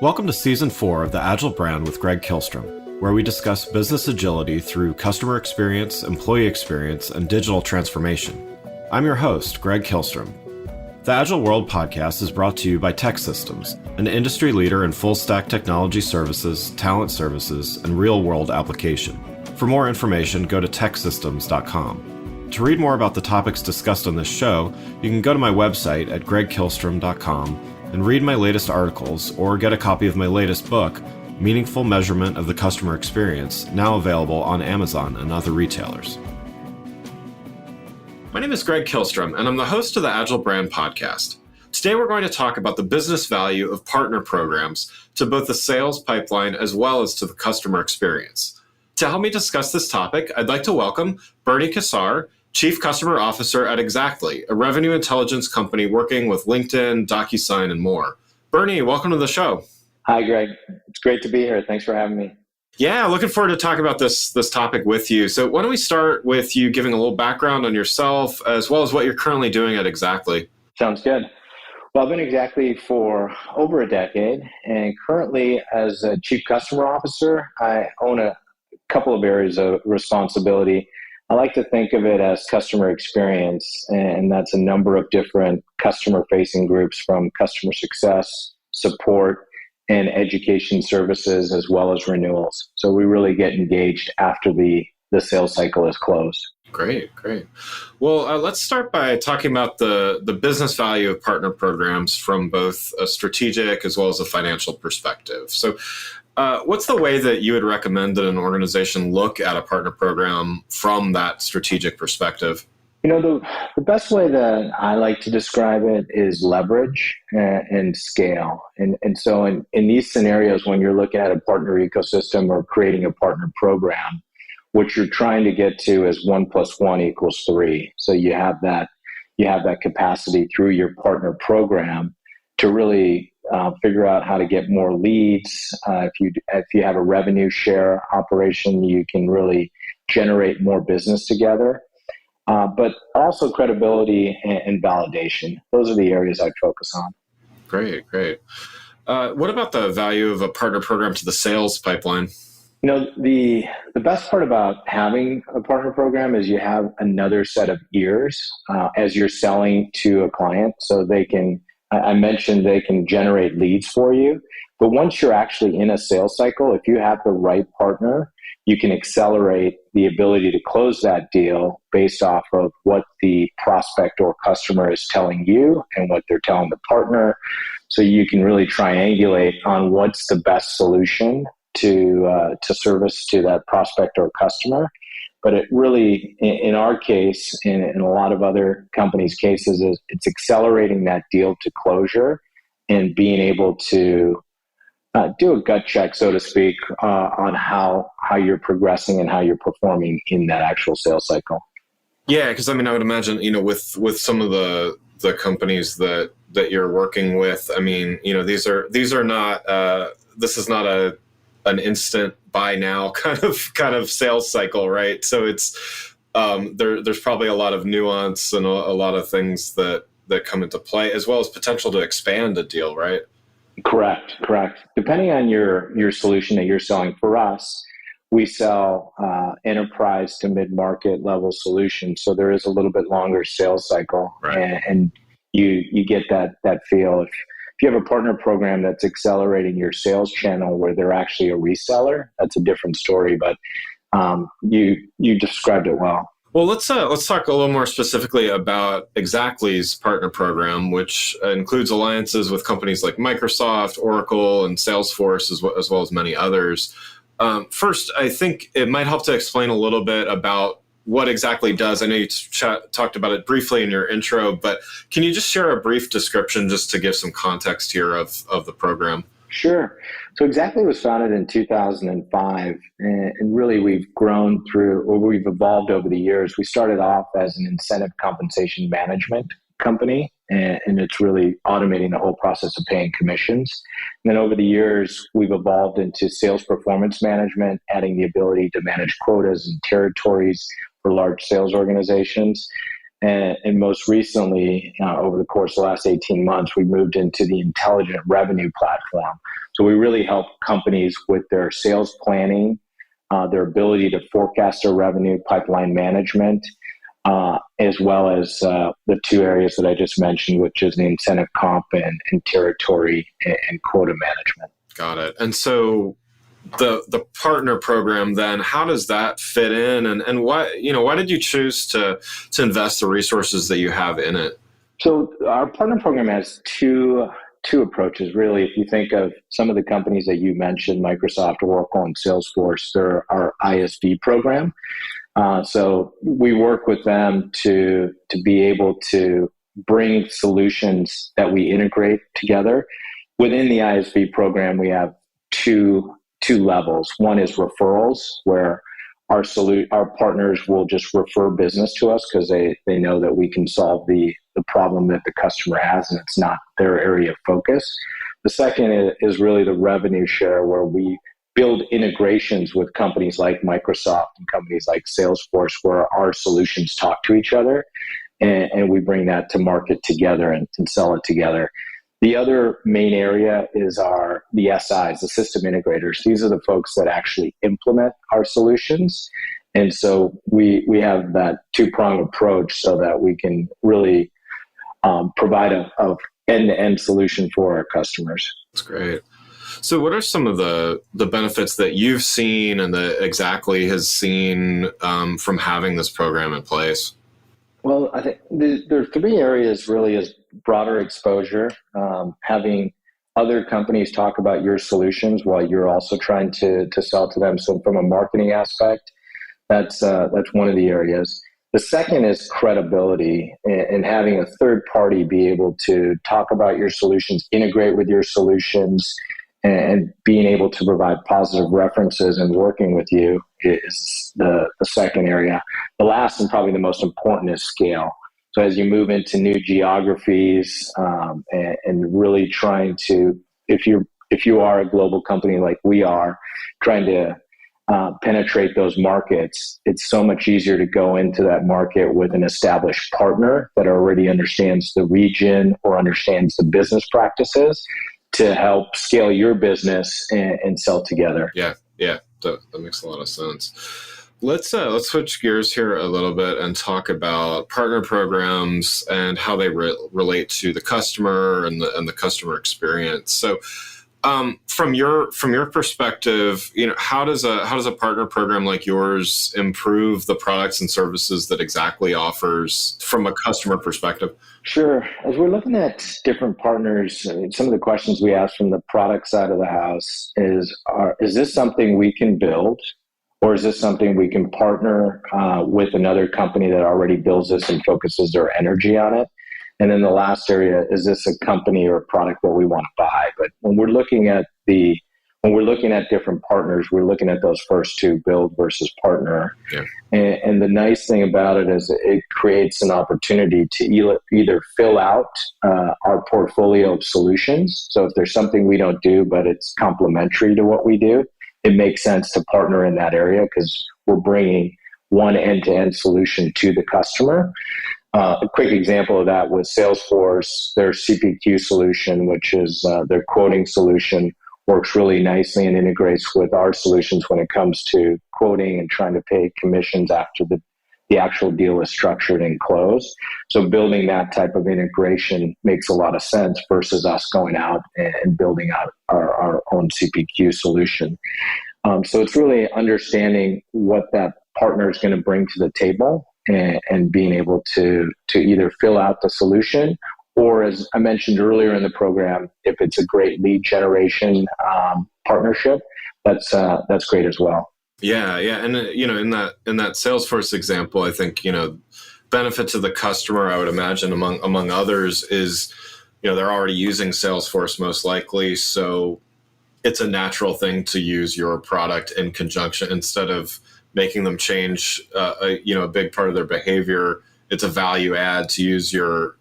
Welcome to Season 4 of the Agile Brand with Greg Kihlstrom, where we discuss business agility through customer experience, employee experience, and digital transformation. I'm your host, Greg Kihlstrom. The Agile World podcast is brought to you by TEKsystems, an industry leader in full-stack technology services, talent services, and real-world application. For more information, go to teksystems.com. To read more about the topics discussed on this show, you can go to my website at gregkihlstrom.com and read my latest articles or get a copy of my latest book, Meaningful Measurement of the Customer Experience, now available on Amazon and other retailers. My name is Greg Kihlstrom, and I'm the host of the Agile Brand podcast. Today we're going to talk about the business value of partner programs to both the sales pipeline as well as to the customer experience. To help me discuss this topic, I'd like to welcome Bernie Kassar, Chief Customer Officer at Xactly, a revenue intelligence company working with LinkedIn, DocuSign, and more. Bernie, welcome to the show. Hi, Greg. It's great to be here. Thanks for having me. Yeah, looking forward to talking about this topic with you. So why don't we start with you giving a little background on yourself as well as what you're currently doing at Xactly. Sounds good. Well, I've been at Xactly for over a decade, and currently as a Chief Customer Officer, I own a couple of areas of responsibility. I like to think of it as customer experience, and that's a number of different customer-facing groups from customer success, support, and education services, as well as renewals. So we really get engaged after the sales cycle is closed. Great. Well, let's start by talking about the business value of partner programs from both a strategic as well as a financial perspective. So what's the way that you would recommend that an organization look at a partner program from that strategic perspective? You know, the best way that I like to describe it is leverage and scale. And so in these scenarios, when you're looking at a partner ecosystem or creating a partner program, what you're trying to get to is 1 + 1 = 3. So you have that capacity through your partner program to really figure out how to get more leads. If you have a revenue share operation, you can really generate more business together. But also credibility and validation. Those are the areas I focus on. Great. What about the value of a partner program to the sales pipeline? You know, the best part about having a partner program is you have another set of ears as you're selling to a client. So I mentioned they can generate leads for you. But once you're actually in a sales cycle, if you have the right partner, you can accelerate the ability to close that deal based off of what the prospect or customer is telling you and what they're telling the partner. So you can really triangulate on what's the best solution to service to that prospect or customer. But it really, in our case, in a lot of other companies' cases, it's accelerating that deal to closure and being able to do a gut check, so to speak, on how you're progressing and how you're performing in that actual sales cycle. Yeah, because I would imagine, with some of the companies that you're working with, these are not. This is not an instant buy now kind of sales cycle, right? So it's there's probably a lot of nuance and a lot of things that come into play, as well as potential to expand a deal, right? Correct. Depending on your solution that you're selling, for us, we sell enterprise to mid-market level solutions. So there is a little bit longer sales cycle, right. And you get that feel. If you have a partner program that's accelerating your sales channel where they're actually a reseller, that's a different story. But you described it well. Well, let's talk a little more specifically about Xactly's partner program, which includes alliances with companies like Microsoft, Oracle, and Salesforce, as well as many others. First, I think it might help to explain a little bit about what Xactly does. I know you talked about it briefly in your intro, but can you just share a brief description just to give some context here of the program? Sure. So Xactly was founded in 2005, and really we've evolved over the years. We started off as an incentive compensation management company, and it's really automating the whole process of paying commissions. And then over the years, we've evolved into sales performance management, adding the ability to manage quotas and territories for large sales organizations. And most recently, over the course of the last 18 months, we moved into the intelligent revenue platform. So we really help companies with their sales planning, their ability to forecast their revenue, pipeline management, as well as the two areas that I just mentioned, which is the incentive comp and territory and quota management. Got it. And so the partner program, then how does that fit in, and why did you choose to invest the resources that you have in it? So our partner program has two approaches, really. If you think of some of the companies that you mentioned, Microsoft, Oracle, and Salesforce, they're our ISV program. So we work with them to be able to bring solutions that we integrate together. Within the ISV program, we have two levels. One is referrals, where our partners will just refer business to us because they know that we can solve the problem that the customer has and it's not their area of focus. The second is really the revenue share, where we build integrations with companies like Microsoft and companies like Salesforce, where our solutions talk to each other, and we bring that to market together and sell it together. The other main area is the SIs, the system integrators. These are the folks that actually implement our solutions. And so we have that two-pronged approach so that we can really provide a end-to-end solution for our customers. That's great. So what are some of the benefits that you've seen and that Xactly has seen from having this program in place? Well, I think there are three areas really: is broader exposure, having other companies talk about your solutions while you're also trying to sell to them. So from a marketing aspect, that's one of the areas. The second is credibility, and having a third party be able to talk about your solutions, integrate with your solutions, and being able to provide positive references and working with you is the second area. The last and probably the most important is scale. So as you move into new geographies and really trying to, if you are a global company like we are, trying to penetrate those markets, it's so much easier to go into that market with an established partner that already understands the region or understands the business practices to help scale your business and sell together. Yeah, that makes a lot of sense. Let's switch gears here a little bit and talk about partner programs and how they relate to the customer and the customer experience. So, from your perspective, how does a partner program like yours improve the products and services that Xactly offers from a customer perspective? Sure. As we're looking at different partners, some of the questions we ask from the product side of the house is this something we can build, or is this something we can partner with another company that already builds this and focuses their energy on it? And then the last area, is this a company or a product that we want to buy? But when we're looking at different partners, we're looking at those first two, build versus partner. Yeah. And the nice thing about it is it creates an opportunity to either fill out our portfolio of solutions. So if there's something we don't do, but it's complementary to what we do, it makes sense to partner in that area because we're bringing one end-to-end solution to the customer. A quick example of that was Salesforce. Their CPQ solution, which is their quoting solution, works really nicely and integrates with our solutions when it comes to quoting and trying to pay commissions after the actual deal is structured and closed. So building that type of integration makes a lot of sense versus us going out and building out our own CPQ solution. So it's really understanding what that partner is going to bring to the table and being able to either fill out the solution, or as I mentioned earlier in the program, if it's a great lead generation partnership, that's great as well. Yeah, and in that Salesforce example, I think benefit to the customer, I would imagine among others, is they're already using Salesforce most likely, so it's a natural thing to use your product in conjunction instead of making them change a big part of their behavior. It's a value add to use your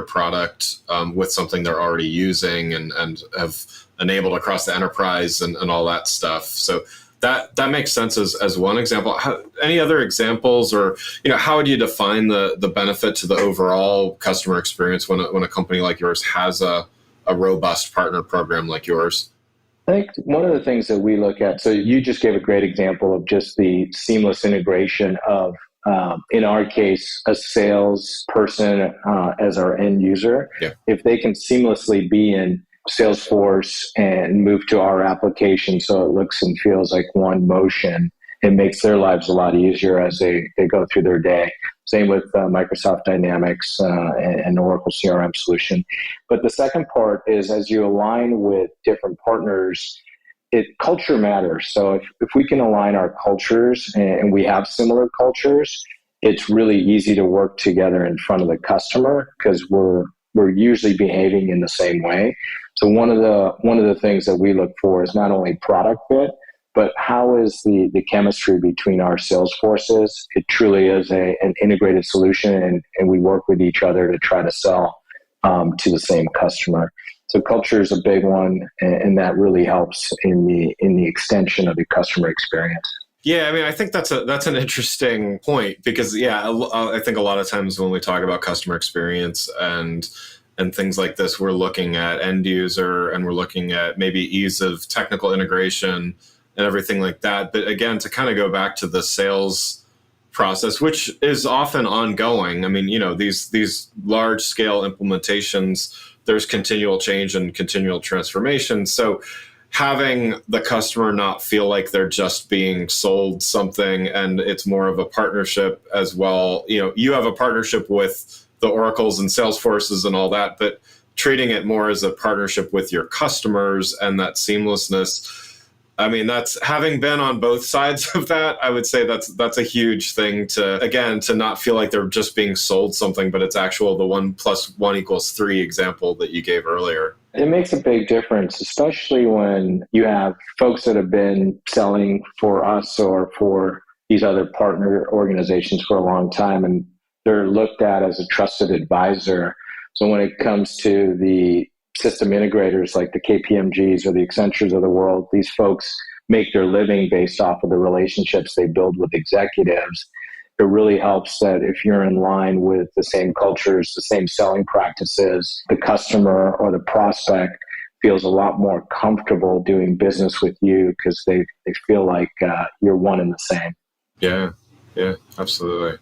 product with something they're already using and have enabled across the enterprise and all that stuff. So that makes sense as one example. Any other examples, or how would you define the benefit to the overall customer experience when a company like yours has a robust partner program like yours? I think one of the things that we look at, so you just gave a great example of just the seamless integration of, in our case, a salesperson as our end user. Yeah. If they can seamlessly be in Salesforce and move to our application so it looks and feels like one motion, it makes their lives a lot easier as they go through their day. Same with Microsoft Dynamics and Oracle CRM solution. But the second part is as you align with different partners, culture matters. So if we can align our cultures and we have similar cultures, it's really easy to work together in front of the customer because we're usually behaving in the same way. So one of the things that we look for is not only product fit, but how is the chemistry between our sales forces? It truly is an integrated solution, and we work with each other to try to sell to the same customer. So culture is a big one, and that really helps in the extension of the customer experience. Yeah, I mean, I think that's an interesting point because, I think a lot of times when we talk about customer experience and things like this, we're looking at end user and we're looking at maybe ease of technical integration and everything like that. But again, to kind of go back to the sales process, which is often ongoing. I mean, these large scale implementations, there's continual change and continual transformation. So having the customer not feel like they're just being sold something and it's more of a partnership as well. You have a partnership with the Oracles and Salesforces and all that, but treating it more as a partnership with your customers and that seamlessness. I mean, that's having been on both sides of that. I would say that's a huge thing to not feel like they're just being sold something, but it's actual the 1 + 1 = 3 example that you gave earlier. It makes a big difference, especially when you have folks that have been selling for us or for these other partner organizations for a long time, and they're looked at as a trusted advisor. So when it comes to the system integrators like the KPMGs or the Accentures of the world, these folks make their living based off of the relationships they build with executives. It really helps that if you're in line with the same cultures, the same selling practices, the customer or the prospect feels a lot more comfortable doing business with you because they feel like you're one and the same. Yeah, absolutely.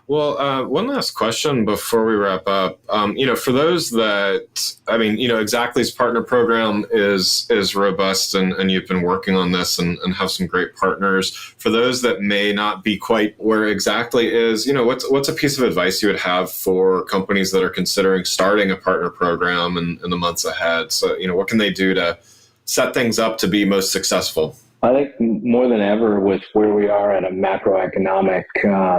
Well, one last question before we wrap up. For those that, Xactly's partner program is robust and you've been working on this and have some great partners. For those that may not be quite where Xactly is, what's a piece of advice you would have for companies that are considering starting a partner program in the months ahead? So, what can they do to set things up to be most successful? I think more than ever with where we are at a macroeconomic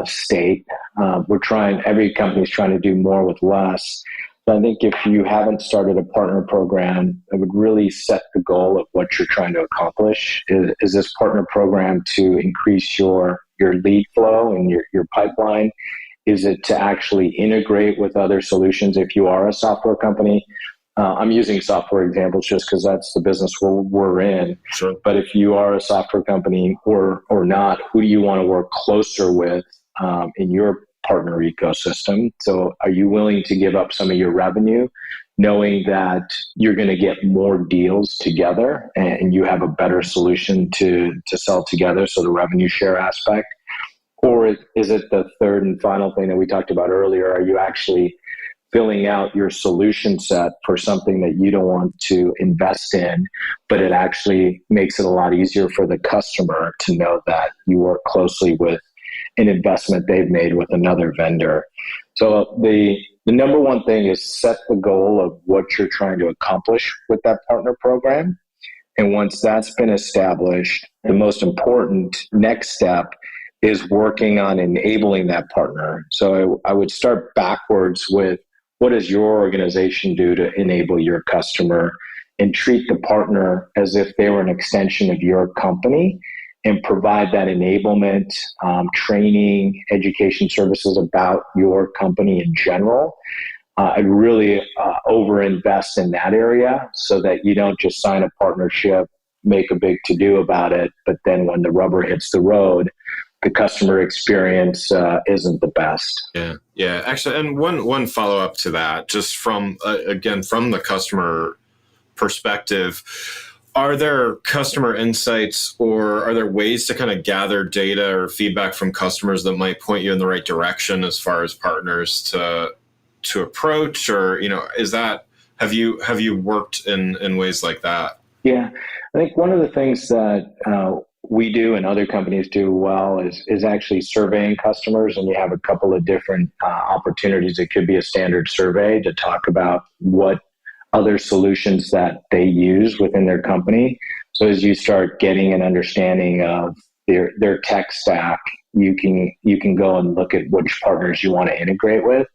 state, every company's trying to do more with less. So I think if you haven't started a partner program, I would really set the goal of what you're trying to accomplish. Is this partner program to increase your lead flow and your pipeline? Is it to actually integrate with other solutions if you are a software company? I'm using software examples just because that's the business we're in. Sure. But if you are a software company or not, who do you want to work closer with in your partner ecosystem? So are you willing to give up some of your revenue knowing that you're going to get more deals together and you have a better solution to sell together, so the revenue share aspect? Or is it the third and final thing that we talked about earlier? Are you actually filling out your solution set for something that you don't want to invest in, but it actually makes it a lot easier for the customer to know that you work closely with an investment they've made with another vendor? So the number one thing is set the goal of what you're trying to accomplish with that partner program. And once that's been established, the most important next step is working on enabling that partner. So I would start backwards with, what does your organization do to enable your customer, and treat the partner as if they were an extension of your company and provide that enablement, training, education services about your company in general. I'd really overinvest in that area so that you don't just sign a partnership, make a big to-do about it, but then when the rubber hits the road, the customer experience isn't the best. Yeah. Actually, and one follow up to that, just from the customer perspective, Are there customer insights or are there ways to kind of gather data or feedback from customers that might point you in the right direction as far as partners to approach? Or, have you worked in ways like that? Yeah, I think one of the things that we do and other companies do well is actually surveying customers, and you have a couple of different opportunities. It could be a standard survey to talk about what other solutions that they use within their company. So as you start getting an understanding of their tech stack, you can go and look at which partners you want to integrate with.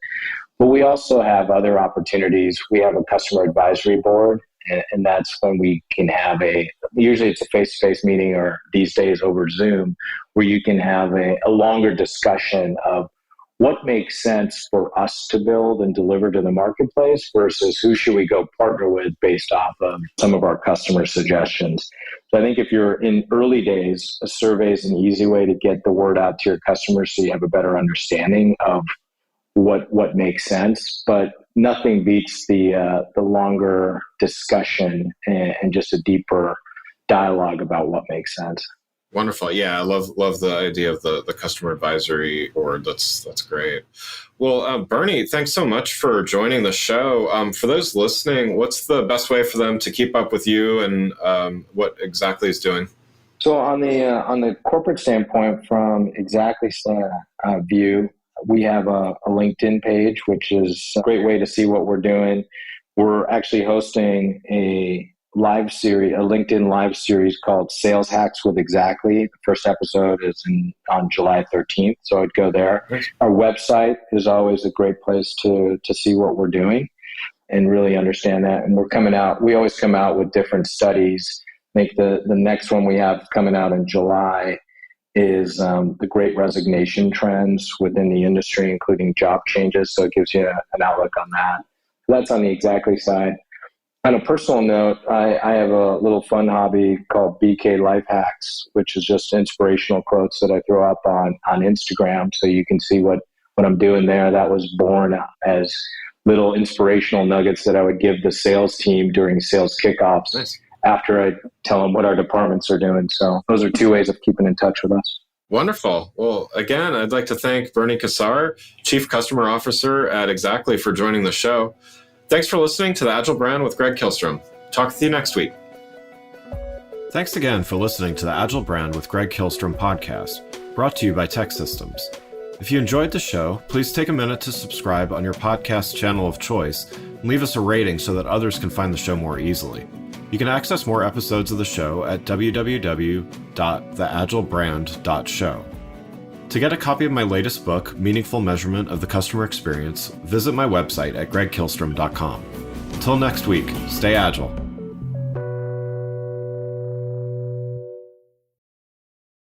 But we also have other opportunities. We have a customer advisory board, and that's when we can have usually it's a face-to-face meeting, or these days over Zoom, where you can have a longer discussion of what makes sense for us to build and deliver to the marketplace versus who should we go partner with based off of some of our customer suggestions. So I think if you're in early days, a survey is an easy way to get the word out to your customers so you have a better understanding of what makes sense, but nothing beats the longer discussion and just a deeper dialogue about what makes sense. Wonderful. Yeah, I love the idea of the customer advisory board. That's great. Well, Bernie, thanks so much for joining the show. For those listening, what's the best way for them to keep up with you and what Xactly is doing? So on the corporate standpoint, from Xactly's view, we have a LinkedIn page, which is a great way to see what we're doing. We're actually hosting a LinkedIn live series called Sales Hacks with Xactly. The first episode is on July 13th, so I'd go there. Nice. Our website is always a great place to see what we're doing and really understand that. And we always come out with different studies. I think the next one we have coming out in July is the great resignation trends within the industry, including job changes. So it gives you an outlook on that. So that's on the Xactly side. On a personal note, I have a little fun hobby called BK Life Hacks, which is just inspirational quotes that I throw up on Instagram. So you can see what I'm doing there. That was born as little inspirational nuggets that I would give the sales team during sales kickoffs. Nice. After I tell them what our departments are doing. So those are two ways of keeping in touch with us. Wonderful. Well, again, I'd like to thank Bernie Kassar, Chief Customer Officer at Xactly, for joining the show. Thanks for listening to The Agile Brand with Greg Kihlstrom. Talk with you next week. Thanks again for listening to The Agile Brand with Greg Kihlstrom podcast, brought to you by Tech Systems. If you enjoyed the show, please take a minute to subscribe on your podcast channel of choice and leave us a rating so that others can find the show more easily. You can access more episodes of the show at www.theagilebrand.show. To get a copy of my latest book, Meaningful Measurement of the Customer Experience, visit my website at gregkihlstrom.com. Until next week, stay agile.